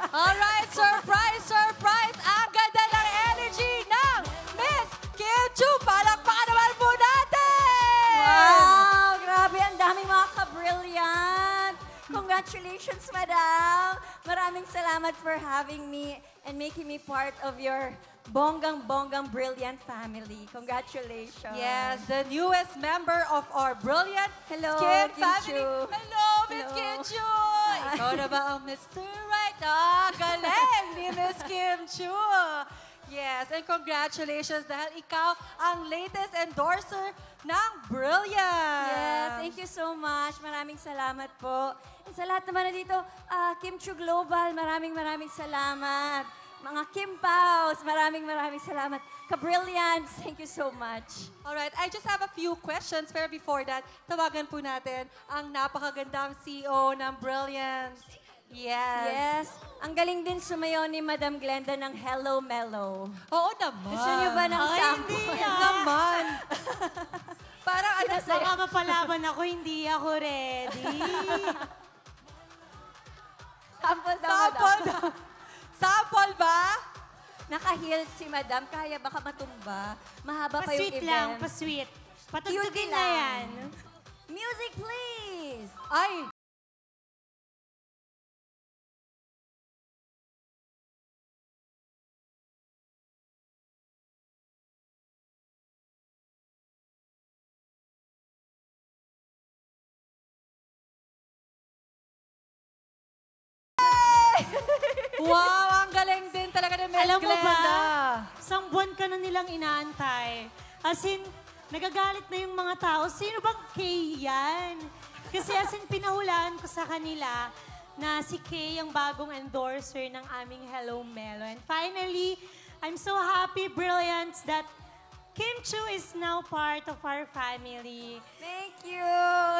Alright, surprise, surprise! Ang ganda ng energy ng Miss Kim Chu! Palakpakan naman po natin! Wow! Grabe, ang daming mga ka-brilliant! Congratulations, madam! Maraming salamat for having me and making me part of your bonggang-bonggang brilliant family. Congratulations! Yes, the newest member of our brilliant Hello, Kim Kim family. Chu. Hello, Miss Kim Chu! Ikaw na ba ang Mr. Right? Galing ni Miss Kim Chu! Yes, and congratulations dahil ikaw ang latest endorser ng Brilliant! Yes, thank you so much. Maraming salamat po. And sa lahat naman na dito, Kim Chu Global, maraming salamat. Mga Kim Paus, maraming salamat. Ka-Brilliant, thank you so much. Alright, I just have a few questions. Pero before that, tawagan po natin ang napakagandang CEO ng Brilliant. Yes, ang galing din sumayaw ni Madam Glenda ng Hello Mellow. Oo naman. Gusto niyo ba ng Ay, sample? hindi naman. Parang ano Baka mapalaban ako, hindi ako ready. Sample daw, Sample madam. daw. Sample ba? Naka-heels si Madam, kaya baka matumba. Mahaba pa yung Pa-sweet event. lang, pa-sweet. Patugtugin Cutie na lang. yan. Music, please! Ay, wow, ang galing din talaga ni Miss Alam mo ba, Glenda. isang buwan ka na nilang inaantay. As in, nagagalit na yung mga tao. Sino bang Kay yan? Kasi as in, pinahulaan ko sa kanila na si Kay ang bagong endorser ng aming Hello Melo. And finally, I'm so happy, Brilliant, that Kim Chu is now part of our family. Thank you!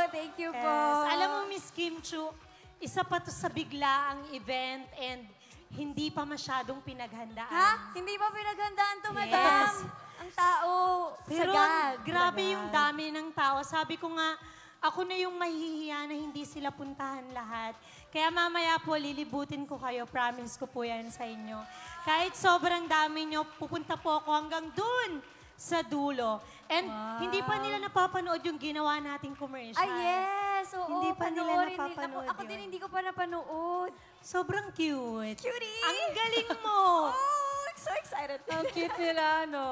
Thank you po! Yes. Alam mo, Miss Kim Chu, isa pa to sa biglaang event and hindi pa masyadong pinaghandaan. Ha? Hindi ba pinaghandaan to, madam? Yes. Ang tao, Pero sagad. grabe Sagad. yung dami ng tao. Sabi ko nga, ako na yung mahihiya na hindi sila puntahan lahat. Kaya mamaya po, lilibutin ko kayo. Promise ko po yan sa inyo. Kahit sobrang dami nyo, pupunta po ako hanggang dun sa dulo. And hindi pa nila napapanood yung ginawa nating commercial. Ay, yes! Oo, Hindi pa nila panoorin napapanood Ako din yun. hindi ko pa napanood. Sobrang cute. Cutie! Ang galing mo! Oh, so excited. Ang cute nila, no?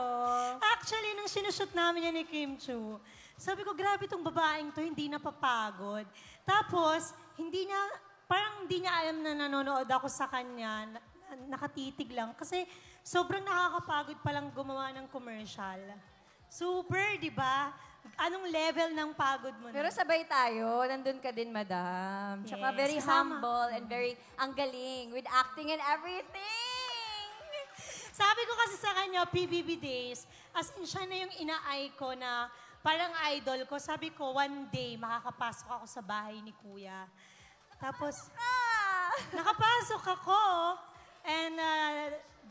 Actually, nung sinushoot namin yan ni Kim Chu, sabi ko, grabe itong babaeng to, hindi napapagod. Tapos, parang hindi niya alam na nanonood ako sa kanya, nakatitig lang. Kasi sobrang nakakapagod palang gumawa ng commercial. Super, di ba? Anong level ng pagod mo na? Pero sabay tayo, nandun ka din, madam. Tsaka Yes, very kasama. humble and very, ang galing, with acting and everything. Sabi ko kasi sa kanya, PBB Days, as in siya na yung ina-eye ko na parang idol ko. Sabi ko, one day, makakapasok ako sa bahay ni Kuya. Tapos, nakapasok ako. And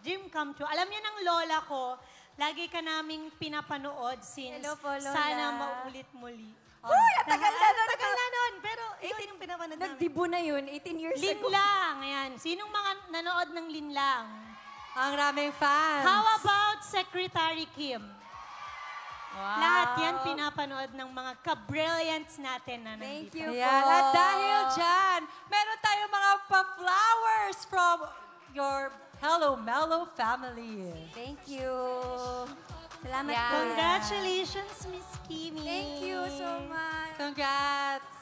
dream come true. Alam niya ng lola ko, lagi ka naming pinapanood since Hello po, Lola. sana maulit muli. Uy, ang tagal na nun. Tagal na nun, pero yun yung pinapanood namin. Nagdibo na yun, 18 years ago. Linlang, ayan. Sinong mga nanood ng Linlang? Ang raming fans. How about Secretary Kim? Wow. Lahat yan pinapanood ng mga ka-brilliants natin na Thank nandito. you Ayan, po. at dahil dyan, meron tayong mga pa-flowers from your Hello Mellow family. Thank you. Salamat Yeah. po. Congratulations, Miss Kimi. Thank you so much. Congrats!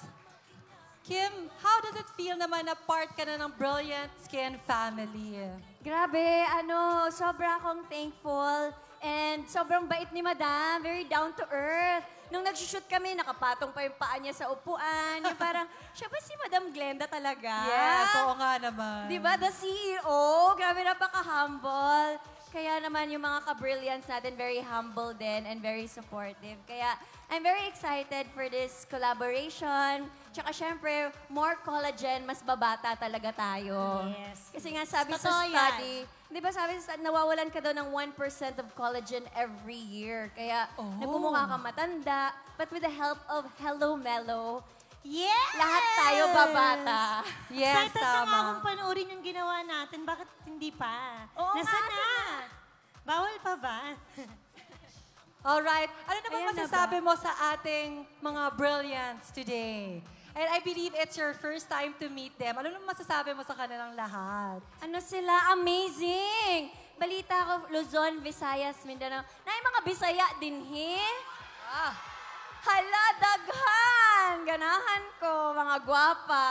Kim, how does it feel naman na part ka na ng Brilliant Skin family? Grabe, sobra akong thankful. And sobrang bait ni Madam, very down to earth. Nung nag-shoot kami, nakapatong pa yung paa niya sa upuan. Yung parang, siya ba si Madam Glenda talaga? Yes, oo nga naman. Di ba? The CEO, grabe napaka-humble. Kaya naman yung mga ka-brilliants natin, very humble din and very supportive. Kaya I'm very excited for this collaboration. Tsaka syempre, more collagen, mas babata talaga tayo. Yes. Kasi nga sabi sa Totoo yan. study, di ba sabi sa nawawalan ka daw ng 1% of collagen every year. Kaya nagmumukha ka matanda. But with the help of Hello Mellow, Yes! Lahat tayo babata. Yes, Excited na nga tama. akong panoorin yung ginawa natin. Bakit hindi pa? Oo nga, Nasaan na? nasaan Bawal pa ba? Alright. Ano naman Ayan na masasabi mo sa ating mga brilliants today? And I believe it's your first time to meet them. Ano naman masasabi mo sa kanilang lahat? Ano sila? Amazing! Balita ko, Luzon, Visayas, Mindanao. Na yung mga Bisaya din, he? Ah, Hala, daghan! Ganahan ko, mga gwapa.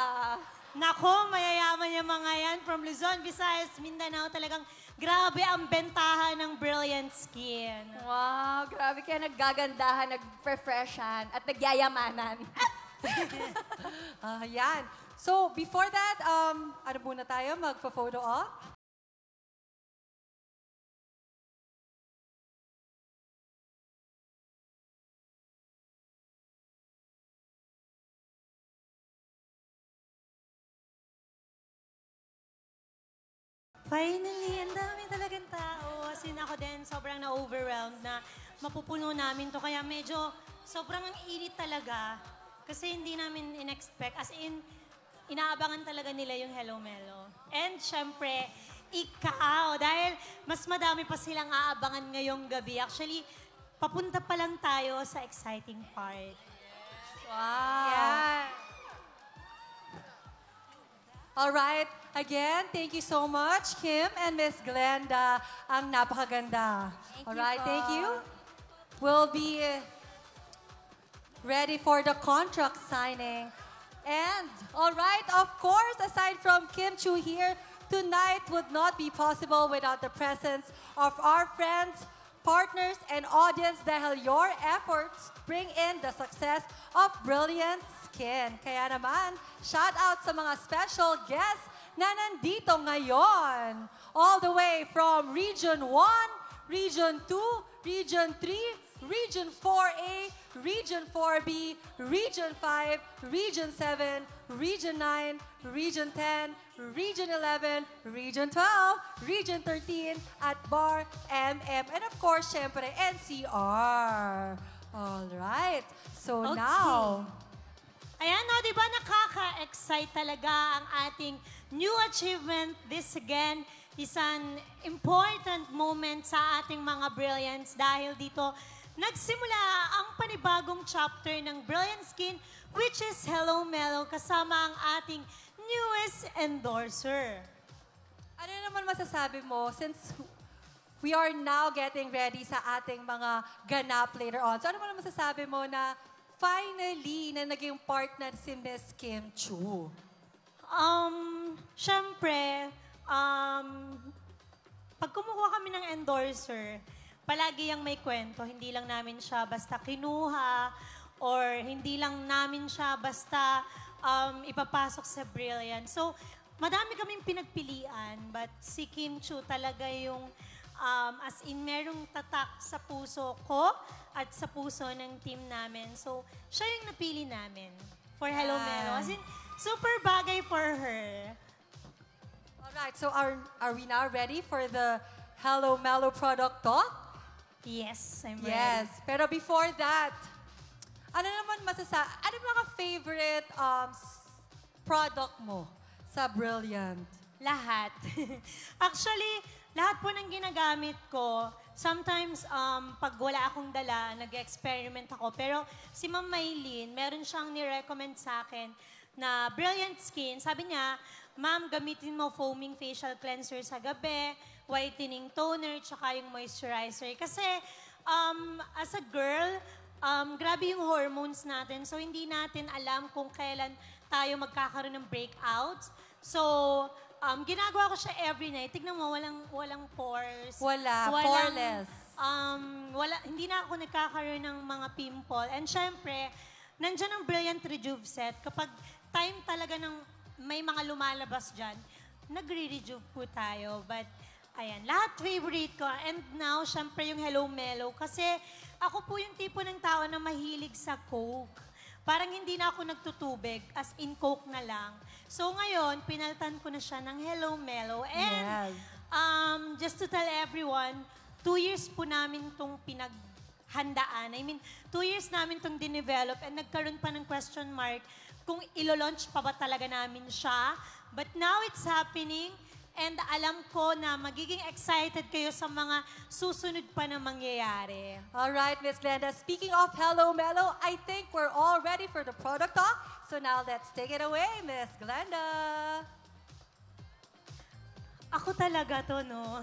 Nako, mayayaman yung mga yan from Luzon, Visayas, Mindanao. Talagang grabe ang bentahan ng Brilliant Skin. Wow, grabe kaya naggagandahan, nag-refreshan, at nagyayamanan. yan. So, before that, ano muna tayo? Magpa-photo op? Finally, ang dami talagang tao. As in ako din, sobrang na-overwhelmed na mapupuno namin to. Kaya medyo sobrang ang init talaga. Kasi hindi namin in-expect. As in, inaabangan talaga nila yung Hello Melo. And syempre, ikaw. Dahil mas madami pa silang aabangan ngayong gabi. Actually, papunta pa lang tayo sa exciting part. Wow. Yeah. All right. Again, thank you so much, Kim and Miss Glenda. Ang napakaganda. All right, thank you. We'll be ready for the contract signing. And, all right, of course, aside from Kim Chu here, tonight would not be possible without the presence of our friends, partners, and audience dahil your efforts bring in the success of Brilliant Skin. Kaya naman, shout out sa mga special guests na nandito ngayon. All the way from Region 1, Region 2, Region 3, Region 4A, Region 4B, Region 5, Region 7, Region 9, Region 10, Region 11, Region 12, Region 13, at Bar MM. And of course, syempre, NCR. All right. So Okay. now, Ayan, no, di ba nakaka-excite talaga ang ating new achievement. This again is an important moment sa ating mga Brilliants dahil dito nagsimula ang panibagong chapter ng Brilliant Skin, which is Hello Melo, kasama ang ating newest endorser. ano naman masasabi mo since we are now getting ready sa ating mga ganap later on? So ano naman masasabi mo na finally na naging partner si Miss Kim Chu? Siyempre, pag kumukuha kami ng endorser, palagi yung may kwento. Hindi lang namin siya basta kinuha or hindi lang namin siya basta ipapasok sa Brilliant. So, madami kaming pinagpilian, but si Kim Chu talaga yung as in merong tatak sa puso ko at sa puso ng team namin. So, siya yung napili namin for Hello Yeah. Melo. As in, super bagay for her. Alright, so are we now ready for the Hello Melo product talk? Yes, I'm ready. Yes. Pero before that, ano naman ano mga favorite product mo sa Brilliant? Lahat. Actually, lahat po ng ginagamit ko, sometimes pag wala akong dala, nag-experiment ako. Pero si Ma'am Maylene, meron siyang ni-recommend sa akin na Brilliant Skin. Sabi niya, Ma'am, gamitin mo foaming facial cleanser sa gabi, whitening toner, tsaka yung moisturizer. Kasi as a girl, grabe yung hormones natin. So hindi natin alam kung kailan tayo magkakaroon ng breakouts. So, ginagawa ko siya every night. Tignan mo, walang pores. Poreless. Hindi na ako nagkakaroon ng mga pimple. And syempre, nandiyan ang Brilliant Rejuve Set. Kapag time talaga ng may mga lumalabas dyan, nagre-rejuve po tayo. But, ayan, lahat favorite ko. And now, syempre yung Hello Melo. Kasi ako po yung tipo ng tao na mahilig sa Coke. Parang hindi na ako nagtutubig, as in Coke na lang. So ngayon, pinaltan ko na siya ng Hello Melo. And just to tell everyone, 2 years po namin itong pinaghandaan. I mean, 2 years namin itong dinevelop and nagkaroon pa ng question mark kung ilo-launch pa ba talaga namin siya. But now it's happening. And alam ko na magiging excited kayo sa mga susunod pa na mangyayari. All right, Miss Glenda. Speaking of Hello Mello, I think we're all ready for the product talk. So now let's take it away, Miss Glenda. Ako talaga to, no?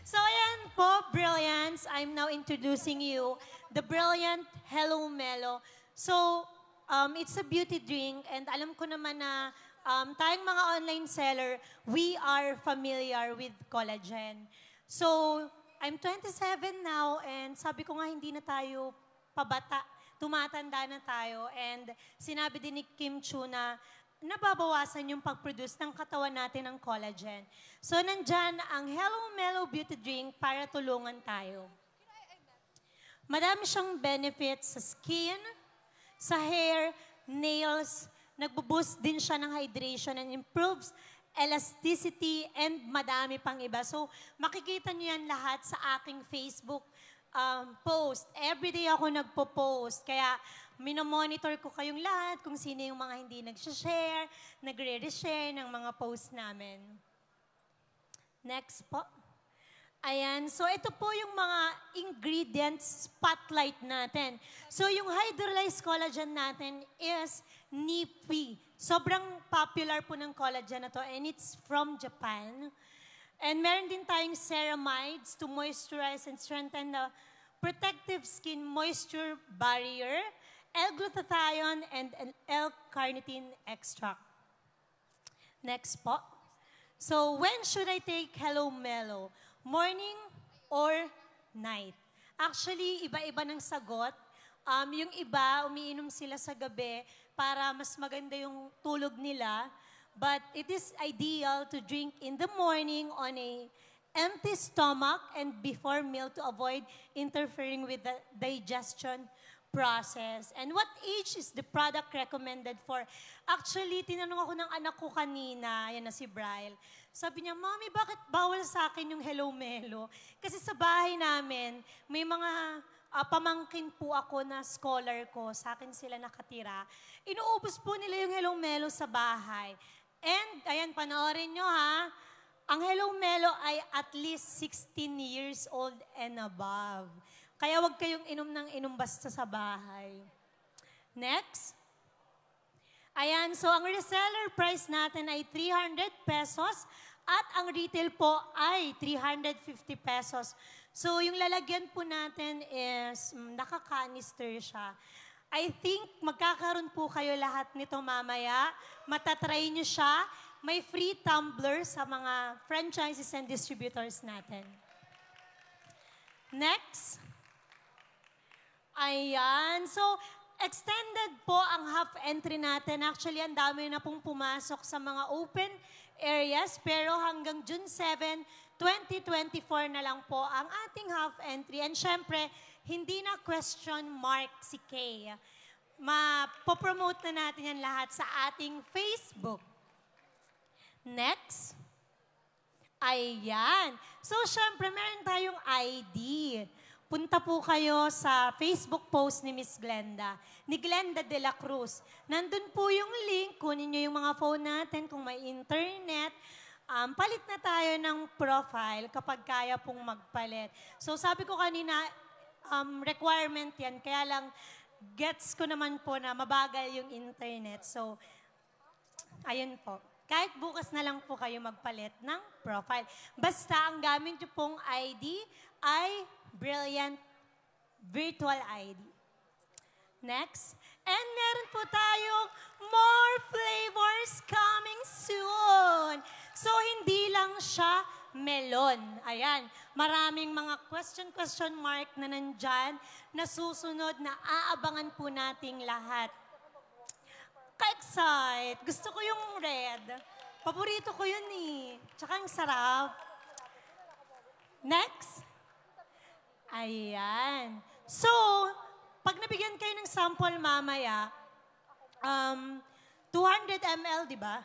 So ayan po, Brilliance. I'm now introducing you the Brilliant Hello Mello. So, it's a beauty drink and alam ko naman na tayong mga online seller, we are familiar with collagen. So, I'm 27 now and sabi ko nga hindi na tayo pabata, tumatanda na tayo. And sinabi din ni Kim Chiu na nababawasan yung pag-produce ng katawan natin ng collagen. So, nandyan ang Hello Mello Beauty Drink para tulungan tayo. Madami siyang benefits sa skin, sa hair, nails, nagbo-boost din siya ng hydration and improves elasticity and madami pang iba. So, makikita niyo yan lahat sa aking Facebook post. Everyday ako nagpo-post. Kaya, minomonitor ko kayong lahat kung sino yung mga hindi nag-share, nagre-reshare ng mga post namin. Next po. Ayan, so ito po yung mga ingredients spotlight natin. So yung hydrolyzed collagen natin is NIPI. Sobrang popular po ng collagen na to and it's from Japan. And meron din tayong ceramides to moisturize and strengthen the protective skin moisture barrier, L-glutathione, and L-carnitine extract. Next po. So when should I take Hello Mello? Morning or night? Actually, iba-iba ng sagot. Yung iba, umiinom sila sa gabi para mas maganda yung tulog nila. But it is ideal to drink in the morning on a empty stomach and before meal to avoid interfering with the digestion process. And what age is the product recommended for? Actually, tinanong ako ng anak ko kanina, yan na si Bryle. Sabi niya, Mami, bakit bawal sa akin yung Hello Mello? Kasi sa bahay namin, may mga pamangkin po ako na scholar ko. Sa akin sila nakatira. Inuubos po nila yung Hello Mello sa bahay. And, ayan, panoorin nyo ha. Ang Hello Mello ay at least 16 years old and above. Kaya wag kayong inom ng inom basta sa bahay. Next. Ayan, so ang reseller price natin ay 300 pesos at ang retail po ay 350 pesos. So yung lalagyan po natin is nakakanister siya. I think magkakaroon po kayo lahat nito mamaya. Matatry nyo siya. May free tumbler sa mga franchises and distributors natin. Next. Ayan. So, extended po ang half entry natin. Actually, ang dami na pong pumasok sa mga open areas. Pero hanggang June 7, 2024 na lang po ang ating half entry. And syempre, hindi na question mark si Kay. Mapopromote na natin yan lahat sa ating Facebook. Next. Ayan. So, syempre, meron tayong ID. Punta po kayo sa Facebook post ni Miss Glenda, ni Glenda de la Cruz. Nandun po yung link, kunin nyo yung mga phone natin kung may internet. Palit na tayo ng profile kapag kaya pong magpalit. So sabi ko kanina, requirement yan, kaya lang gets ko naman po na mabagal yung internet. So, ayun po. Kahit bukas na lang po kayo magpalit ng profile. Basta ang gamit nyo pong ID ay Brilliant Virtual ID. Next. And meron po tayong more flavors coming soon. So, hindi lang siya melon. Ayan. Maraming mga question mark na nandyan na susunod na aabangan po nating lahat. Ka-excite. Gusto ko yung red. Paborito ko yun eh. Tsaka ang sarap. Next. Ayan. So, pag nabigyan kayo ng sample mamaya, 200 ml, di ba?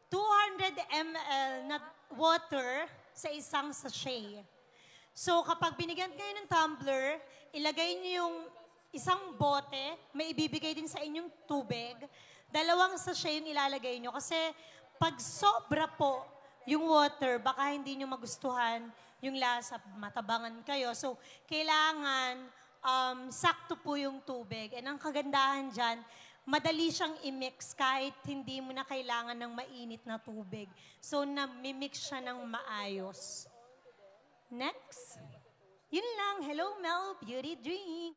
200 ml na water sa isang sachet. So, kapag binigyan kayo ng tumbler, ilagay niyo yung isang bote, may ibibigay din sa inyong tubig. 2 sachet yung ilalagay nyo. Kasi pag sobra po yung water, baka hindi nyo magustuhan yung lasa, matabangan kayo. So, kailangan sakto po yung tubig. And ang kagandahan dyan, madali siyang i-mix kahit hindi mo na kailangan ng mainit na tubig. So, na-mix siya ng maayos. Next. Yun lang. Hello, Mel. Beauty Drink.